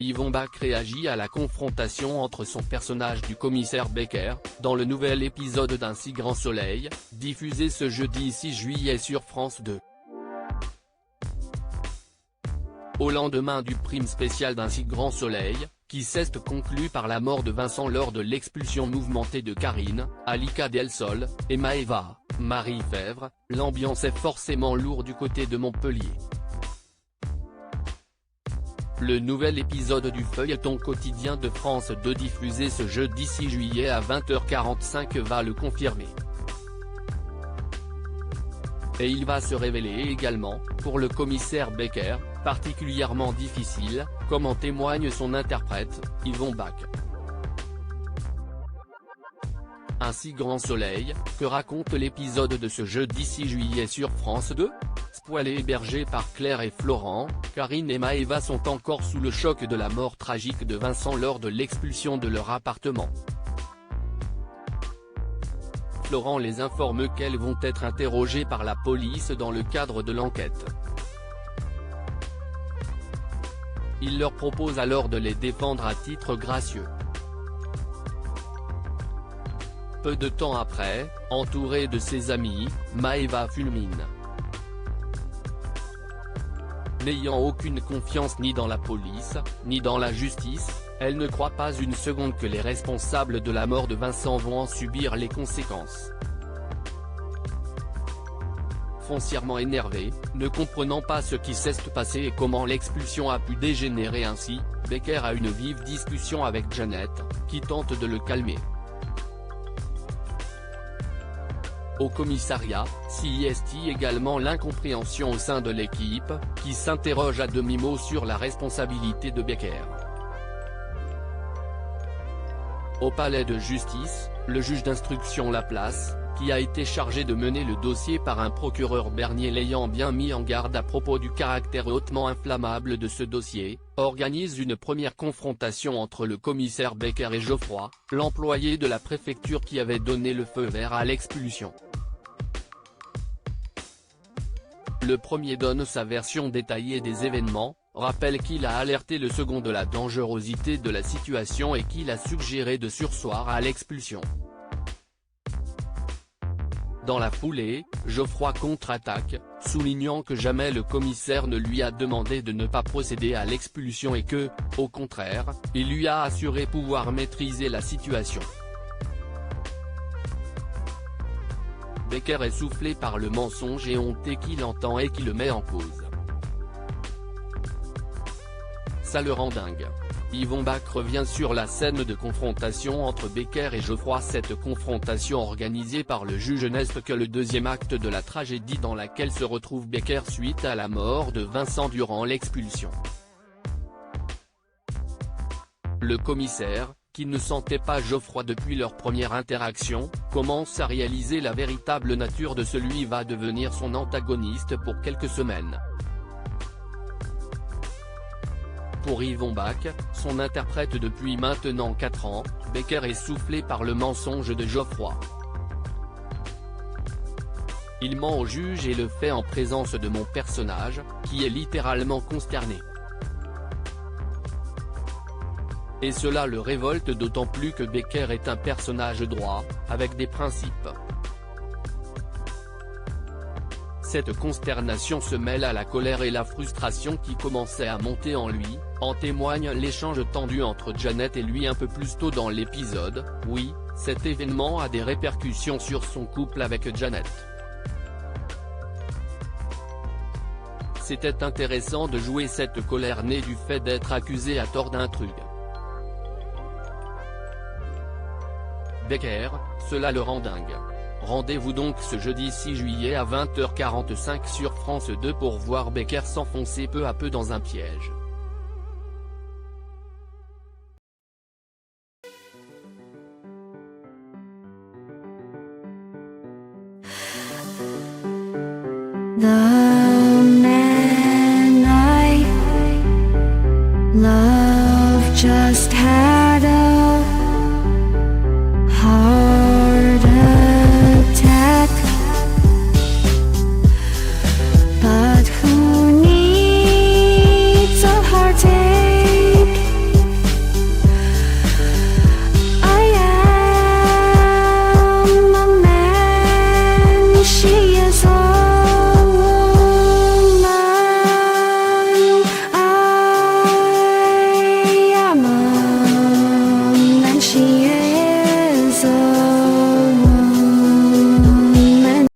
Yvon Bach réagit à la confrontation entre son personnage du commissaire Becker, dans le nouvel épisode d'Un si grand soleil, diffusé ce jeudi 6 juillet sur France 2. Au lendemain du prime spécial d'Un si grand soleil, qui s'est conclu par la mort de Vincent lors de l'expulsion mouvementée de Karine, Alika Del Sol, et Maëva, Marie Fèvre, l'ambiance est forcément lourde du côté de Montpellier. Le nouvel épisode du feuilleton quotidien de France 2 diffusé ce jeudi 6 juillet à 20h45 va le confirmer. Et il va se révéler également, pour le commissaire Becker, particulièrement difficile, comme en témoigne son interprète, Yvon Bach. Un si grand soleil, que raconte l'épisode de ce jeudi 6 juillet sur France 2 ? Spoilé hébergé par Claire et Florent, Karine et Maëva sont encore sous le choc de la mort tragique de Vincent lors de l'expulsion de leur appartement. Florent les informe qu'elles vont être interrogées par la police dans le cadre de l'enquête. Il leur propose alors de les défendre à titre gracieux. Peu de temps après, entourée de ses amis, Maëva fulmine. N'ayant aucune confiance ni dans la police, ni dans la justice, elle ne croit pas une seconde que les responsables de la mort de Vincent vont en subir les conséquences. Foncièrement énervé, ne comprenant pas ce qui s'est passé et comment l'expulsion a pu dégénérer ainsi, Becker a une vive discussion avec Janet, qui tente de le calmer. Au commissariat, s'y est également l'incompréhension au sein de l'équipe, qui s'interroge à demi-mot sur la responsabilité de Becker. Au palais de justice, le juge d'instruction Laplace, qui a été chargé de mener le dossier par un procureur Bernier l'ayant bien mis en garde à propos du caractère hautement inflammable de ce dossier, organise une première confrontation entre le commissaire Becker et Geoffroy, l'employé de la préfecture qui avait donné le feu vert à l'expulsion. Le premier donne sa version détaillée des événements, rappelle qu'il a alerté le second de la dangerosité de la situation et qu'il a suggéré de surseoir à l'expulsion. Dans la foulée, Geoffroy contre-attaque, soulignant que jamais le commissaire ne lui a demandé de ne pas procéder à l'expulsion et que, au contraire, il lui a assuré pouvoir maîtriser la situation. Becker est soufflé par le mensonge et honté qu'il entend et qui le met en cause. Ça le rend dingue. Yvon Bach revient sur la scène de confrontation entre Becker et Geoffroy. Cette confrontation organisée par le juge n'est que le deuxième acte de la tragédie dans laquelle se retrouve Becker suite à la mort de Vincent durant l'expulsion. Le commissaire, qui ne sentait pas Geoffroy depuis leur première interaction, commence à réaliser la véritable nature de celui va devenir son antagoniste pour quelques semaines. Pour Yvon Bach, son interprète depuis maintenant 4 ans, Becker est soufflé par le mensonge de Geoffroy. Il ment au juge et le fait en présence de mon personnage, qui est littéralement consterné. Et cela le révolte d'autant plus que Becker est un personnage droit, avec des principes. Cette consternation se mêle à la colère et la frustration qui commençaient à monter en lui, en témoigne l'échange tendu entre Janet et lui un peu plus tôt dans l'épisode. Oui, cet événement a des répercussions sur son couple avec Janet. C'était intéressant de jouer cette colère née du fait d'être accusé à tort d'un truc. Becker, cela le rend dingue. Rendez-vous donc ce jeudi 6 juillet à 20h45 sur France 2 pour voir Becker s'enfoncer peu à peu dans un piège. The man I love just had a heart attack, but who needs a heartache the sheet